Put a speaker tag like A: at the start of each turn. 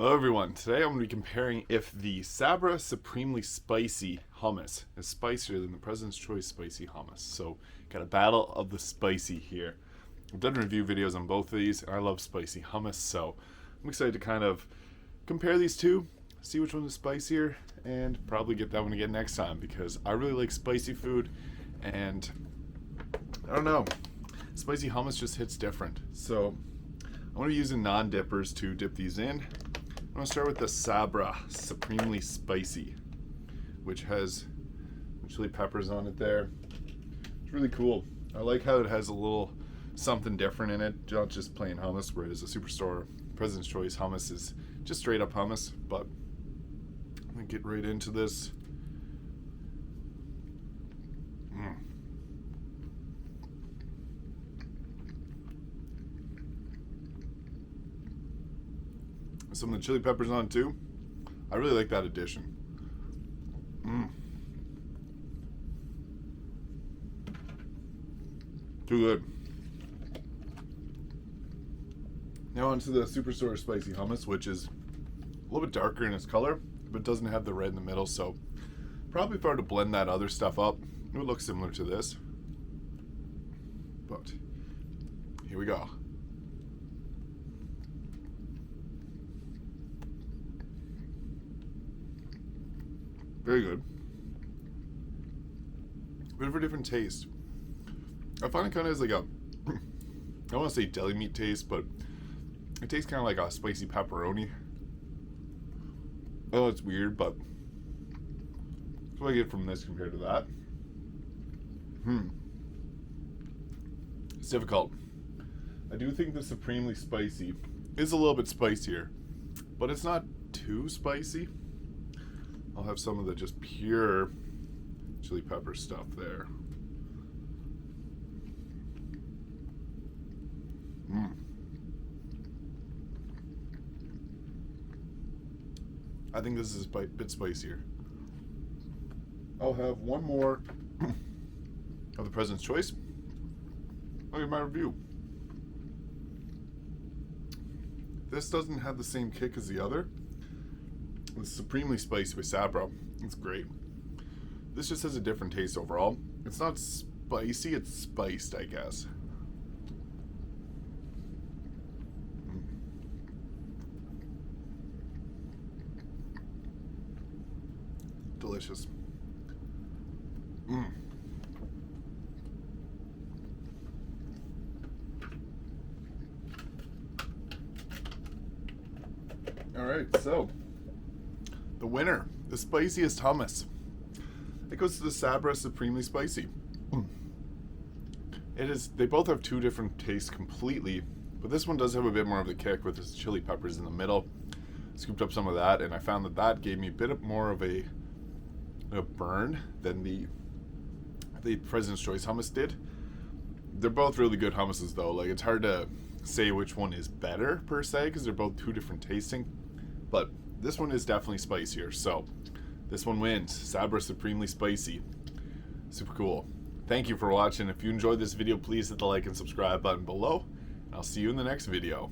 A: Hello everyone, today I'm going to be comparing if the Sabra Supremely Spicy Hummus is spicier than the President's Choice Spicy Hummus. So, got a battle of the spicy here. I've done review videos on both of these, and I love spicy hummus, so I'm excited to kind of compare these two, see which one is spicier, and probably get that one again next time, because I really like spicy food, and I don't know, spicy hummus just hits different. So, I'm going to be using non-dippers to dip these in. I'm going to start with the Sabra Supremely Spicy, which has chili peppers on it there. It's really cool. I like how it has a little something different in it, not just plain hummus, whereas a Superstore President's Choice hummus is just straight up hummus. But I'm going to get right into this. Some of the chili peppers on too. I really like that addition. Too good. Now onto the Superstore Spicy Hummus, which is a little bit darker in its color, but doesn't have the red in the middle, so probably if I were to blend that other stuff up, it would look similar to this. But here we go. Very good. Bit of a different taste. I find it kind of has like a, I don't want to say deli meat taste, but it tastes kind of like a spicy pepperoni. Oh, it's weird, but that's what I get from this compared to that. It's difficult. I do think the Supremely Spicy is a little bit spicier, but it's not too spicy. I'll have some of the just pure chili pepper stuff there. I think this is a bit spicier. I'll have one more of the President's Choice. I'll give my review. This doesn't have the same kick as the other. It's Supremely Spicy with Sabra. It's great. This just has a different taste overall. It's not spicy, it's spiced, I guess. Delicious. Alright, so the winner, the spiciest hummus. It goes to the Sabra Supremely Spicy. They both have two different tastes completely, but this one does have a bit more of the kick with its chili peppers in the middle. Scooped up some of that, and I found that gave me a bit more of a burn than the President's Choice hummus did. They're both really good hummuses though. Like, it's hard to say which one is better per se, because they're both two different tasting, but this one is definitely spicier, so this one wins. Sabra Supremely Spicy. Super cool. Thank you for watching. If you enjoyed this video, please hit the like and subscribe button below. I'll see you in the next video.